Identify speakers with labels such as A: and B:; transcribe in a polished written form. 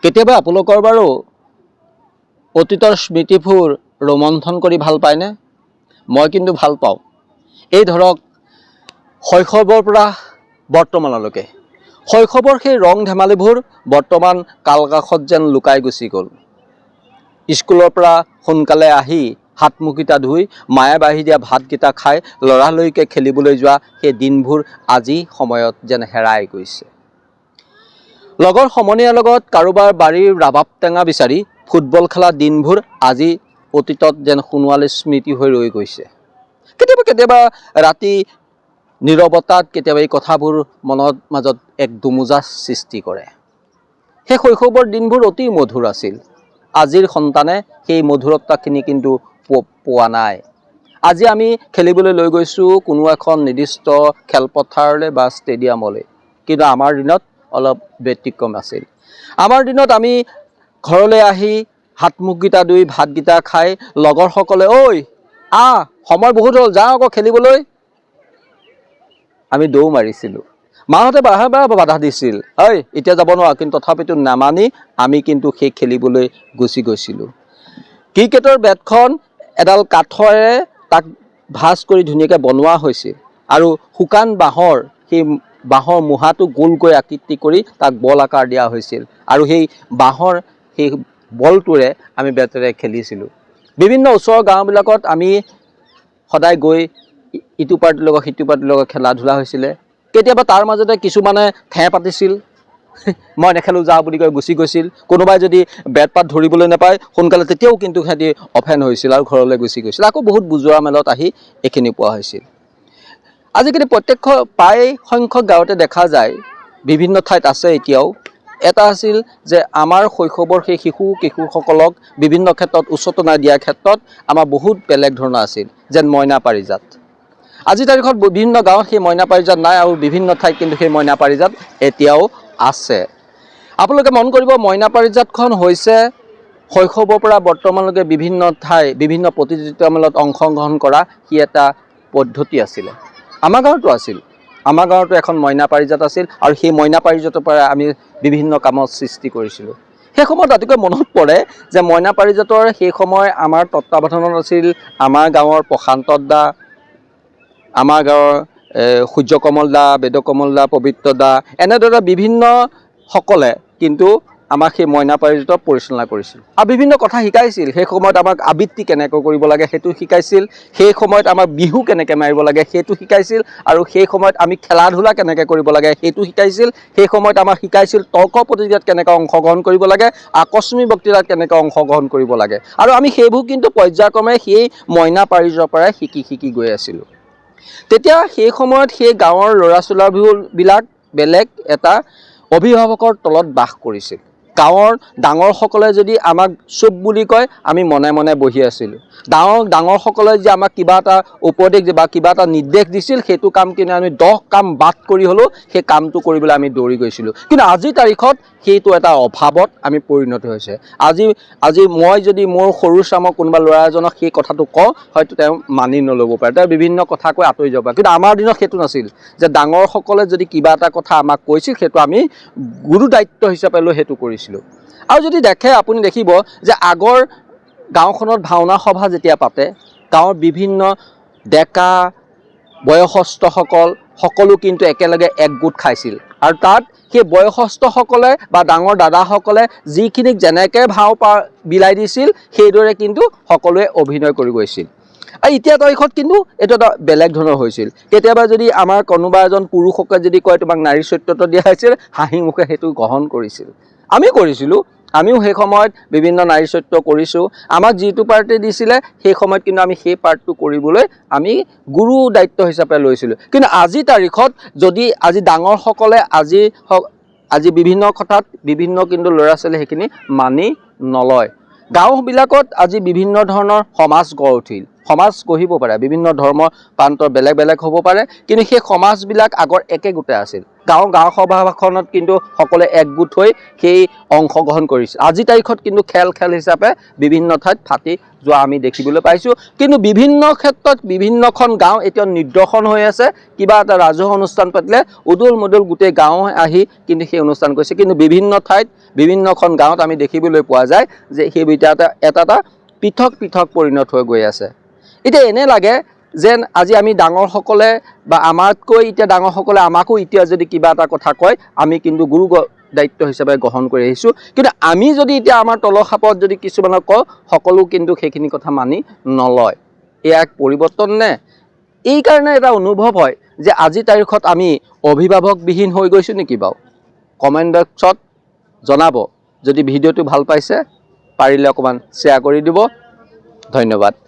A: কেতিয়াবা আপোনালোকৰ বাৰু অতীতৰ স্মৃতিবোৰ ৰোমন্থন কৰি ভাল পায়নে? মই কিন্তু ভাল পাওঁ। এই ধৰক শৈশৱৰ পৰা বৰ্তমানলৈকে শৈশৱৰ সেই ৰং ধেমালিবোৰ বৰ্তমান কালকাষত যেন লুকাই গুচি গ'ল। স্কুলৰ পৰা সোনকালে আহি হাত মুখকেইটা ধুই মায়ে বাঢ়ি দিয়া ভাতকেইটা খাই লৰালৰিকৈ খেলিবলৈ যোৱা সেই দিনবোৰ আজি সময়ত যেন হেৰাই গৈছে। লগৰ সমনীয়াৰ লগত কাৰোবাৰ বাৰীৰ ৰাবাব টেঙা বিচাৰি ফুটবল খেলা দিনবোৰ আজি অতীতত যেন সোণোৱালী স্মৃতি হৈ ৰৈ গৈছে। কেতিয়াবা ৰাতি নীৰৱতাত কেতিয়াবা এই কথাবোৰ মনৰ মাজত এক দুমোজা সৃষ্টি কৰে। সেই শৈশৱৰ দিনবোৰ অতি মধুৰ আছিল। আজিৰ সন্তানে সেই মধুৰতাখিনি কিন্তু পোৱা নাই। আজি আমি খেলিবলৈ লৈ গৈছোঁ কোনো এখন নিৰ্দিষ্ট খেলপথাৰলৈ বা ষ্টেডিয়ামলৈ, কিন্তু আমাৰ দিনত অলপ ব্যতিক্ৰম আছিল। আমাৰ দিনত আমি ঘৰলৈ আহি হাত মুখকেইটা ধুই ভাতকেইটা খাই লগৰসকলে ঐ সময় বহুত হ'ল যাওঁ আকৌ খেলিবলৈ, আমি দৌৰ মাৰিছিলোঁ। মাহঁতে বাধা দিছিল, এতিয়া যাব নোৱাৰা, কিন্তু তথাপিতো নামানি আমি কিন্তু সেই খেলিবলৈ গুচি গৈছিলোঁ। ক্ৰিকেটৰ বেটখন এডাল কাঠৰে তাক ভাঁজ কৰি ধুনীয়াকৈ বনোৱা হৈছিল আৰু শুকান সেই বাঁহৰ মুঢ়াটো গোলকৈ আকৃতি কৰি তাক বল আকাৰ দিয়া হৈছিল আৰু সেই বাঁহৰ সেই বলটোৰে আমি বেটেৰে খেলিছিলোঁ। বিভিন্ন ওচৰৰ গাঁওবিলাকত আমি সদায় গৈ ইটো পাৰ্টিৰ লগত সিটো পাৰ্টিৰ লগত খেলা ধূলা হৈছিলে। কেতিয়াবা তাৰ মাজতে কিছুমানে ঠেহ পাতিছিল, মই নেখেলোঁ যা বুলি কৈ গুচি গৈছিল। কোনোবাই যদি বেট পাত ধৰিবলৈ নাপায় সোনকালে, তেতিয়াও কিন্তু সিহঁতি অফেন হৈছিল আৰু ঘৰলৈ গুচি গৈছিল। আকৌ বহুত বুজোৱা মেলত আহি এইখিনি পোৱা হৈছিল। আজিকালি প্ৰায় সংখ্যক গাঁৱতে দেখা যায়, বিভিন্ন ঠাইত আছে এতিয়াও, এটা আছিল যে আমাৰ শৈশৱৰ সেই কিশোৰসকলক বিভিন্ন ক্ষেত্ৰত উচতনা দিয়াৰ ক্ষেত্ৰত আমাৰ বহুত বেলেগ ধৰণৰ আছিল, যেন মইনা পাৰিজাত। আজিৰ তাৰিখত বিভিন্ন গাঁৱত সেই মইনা পাৰিজাত নাই আৰু বিভিন্ন ঠাইত কিন্তু সেই মইনা পাৰিজাত এতিয়াও আছে। আপোনালোকে মন কৰিব, মইনা পাৰিজাতখন হৈছে শৈশৱৰ পৰা বৰ্তমানলৈকে বিভিন্ন বিভিন্ন প্ৰতিযোগিতামূলক অংশগ্ৰহণ কৰা সি এটা পদ্ধতি আছিলে। আমাৰ গাঁৱতো আছিল, আমাৰ গাঁৱতো এখন মইনা পাৰিজাত আছিল আৰু সেই মইনা পাৰিজাতৰ পৰা আমি বিভিন্ন কামত সৃষ্টি কৰিছিলোঁ। সেই সময়ত ৰাতিকৈ মনত পৰে যে মইনা পাৰিজাতৰ সেই সময় আমাৰ তত্বাৱধানত আছিল আমাৰ গাঁৱৰ প্ৰশান্ত দা, আমাৰ গাঁৱৰ সূৰ্যকমল দা, বেদকমল দা, পবিত্ৰ দা, এনেদৰে বিভিন্ন সকলে কিন্তু আমাক সেই মইনা পাৰিজাতক পৰিচালনা কৰিছিল আৰু বিভিন্ন কথা শিকাইছিল। সেই সময়ত আমাক আবৃত্তি কেনেকৈ কৰিব লাগে সেইটো শিকাইছিল, সেই সময়ত আমাক বিহু কেনেকৈ মাৰিব লাগে সেইটো শিকাইছিল আৰু সেই সময়ত আমি খেলা ধূলা কেনেকৈ কৰিব লাগে সেইটো শিকাইছিল। সেই সময়ত আমাক শিকাইছিল তৰ্ক প্ৰতিযোগিতাত কেনেকৈ অংশগ্ৰহণ কৰিব লাগে, আকস্মিক বক্তৃতাত কেনেকৈ অংশগ্ৰহণ কৰিব লাগে, আৰু আমি সেইবোৰ কিন্তু পৰ্যায়ক্ৰমে সেই মইনা পাৰিজাতৰ পৰাই শিকি গৈ আছিলোঁ। তেতিয়া সেই সময়ত সেই গাঁৱৰ ল'ৰা ছোৱালীবিলাক বেলেগ এটা অভিভাৱকৰ তলত বাস কৰিছিল। গাঁৱৰ ডাঙৰসকলে যদি আমাক চুপ বুলি কয় আমি মনে মনে বহি আছিলোঁ। ডাঙৰসকলে যে আমাক কিবা এটা উপদেশ বা কিবা এটা নিৰ্দেশ দিছিল সেইটো কাম কিন্তু আমি 10 কাম বাদ কৰি হ'লেও সেই কামটো কৰিবলৈ আমি দৌৰি গৈছিলোঁ। কিন্তু আজিৰ তাৰিখত সেইটো এটা অভাৱত আমি পৰিণত হৈছে। আজি মই যদি মোৰ সৰু চামৰ কোনোবা ল'ৰা এজনক সেই কথাটো কওঁ, হয়তো তেওঁ মানি নল'ব পাৰে, তেওঁ বিভিন্ন কথা কৈ আঁতৰি যাব পাৰে। কিন্তু আমাৰ দিনত সেইটো নাছিল, যে ডাঙৰসকলে যদি কিবা এটা কথা আমাক কৈছিল সেইটো আমি গুৰু দায়িত্ব হিচাপে লৈ সেইটো কৰিছিলোঁ। আৰু যদি আপুনি দেখিব যে আগৰ গাঁওখনত ভাওনা সভা যেতিয়া পাতে, গাঁৱৰ বিভিন্ন ডেকা বয়সস্থসকল সকলো কিন্তু একেলগে একগোট খাইছিল আৰু তাত সেই বয়সস্থসকলে বা ডাঙৰ দাদাসকলে যিখিনিক যেনেকৈ ভাও বিলাই দিছিল সেইদৰে কিন্তু সকলোৱে অভিনয় কৰি গৈছিল। আৰু এতিয়া তাৰিখত কিন্তু এইটো এটা বেলেগ ধৰণৰ হৈছিল। কেতিয়াবা যদি আমাৰ কোনোবা এজন পুৰুষকে যদি কয় তোমাক নাৰী চৰিত্ৰটো দিয়া হৈছিল, হাঁহি মুখে সেইটো গ্ৰহণ কৰিছিল। আমিও কৰিছিলোঁ, আমিও সেই সময়ত বিভিন্ন নাৰী চৰিত্ৰ কৰিছোঁ। আমাক যিটো পাৰ্টি দিছিলে সেই সময়ত কিন্তু আমি সেই পাৰ্টটো কৰিবলৈ আমি গুৰু দায়িত্ব হিচাপে লৈছিলোঁ। কিন্তু আজিৰ তাৰিখত যদি আজি ডাঙৰসকলে আজি বিভিন্ন কথাত বিভিন্ন কিন্তু ল'ৰা ছোৱালী সেইখিনি মানি নলয়। গাঁওবিলাকত আজি বিভিন্ন ধৰণৰ সমাজ গঢ় উঠিল। সমাজ গঢ়িব পাৰে, বিভিন্ন ধৰ্ম প্ৰান্তৰ বেলেগ বেলেগ হ'ব পাৰে, কিন্তু সেই সমাজবিলাক আগৰ একে গোটে আছিল। গাঁও সভাখনত কিন্তু সকলোৱে একগোট হৈ সেই অংশগ্ৰহণ কৰিছিল। আজি তাৰিখত কিন্তু খেল হিচাপে বিভিন্ন ঠাইত ফাটি যোৱা আমি দেখিবলৈ পাইছোঁ। কিন্তু বিভিন্ন ক্ষেত্ৰত বিভিন্নখন গাঁও এতিয়া নিদৰ্শন হৈ আছে। কিবা এটা ৰাজহুৱা অনুষ্ঠান পাতিলে উদুল মুদুল গোটেই গাঁও আহি কিন্তু সেই অনুষ্ঠান কৰিছে। কিন্তু বিভিন্ন ঠাইত বিভিন্নখন গাঁৱত আমি দেখিবলৈ পোৱা যায় যে সেইবিলাক এটা পৃথক পৰিণত হৈ গৈ আছে। এতিয়া এনে লাগে যেন আজি আমি ডাঙৰসকলে বা আমাতকৈ এতিয়া ডাঙৰসকলে আমাকো এতিয়া যদি কিবা এটা কথা কয় আমি কিন্তু গুৰু দায়িত্ব হিচাপে গ্ৰহণ কৰি আহিছোঁ। কিন্তু আমি যদি এতিয়া আমাৰ তলৰ খাপত যদি কিছুমানক কওঁ, সকলো কিন্তু সেইখিনি কথা মানি নলয়। এয়া এক পৰিৱৰ্তন নে? এই কাৰণে এটা অনুভৱ হয় যে আজি তাৰিখত আমি অভিভাৱকবিহীন হৈ গৈছোঁ নেকি বাৰু? কমেণ্ট বক্সত জনাব। যদি ভিডিঅ'টো ভাল পাইছে পাৰিলে অকণমান শ্বেয়াৰ কৰি দিব। ধন্যবাদ।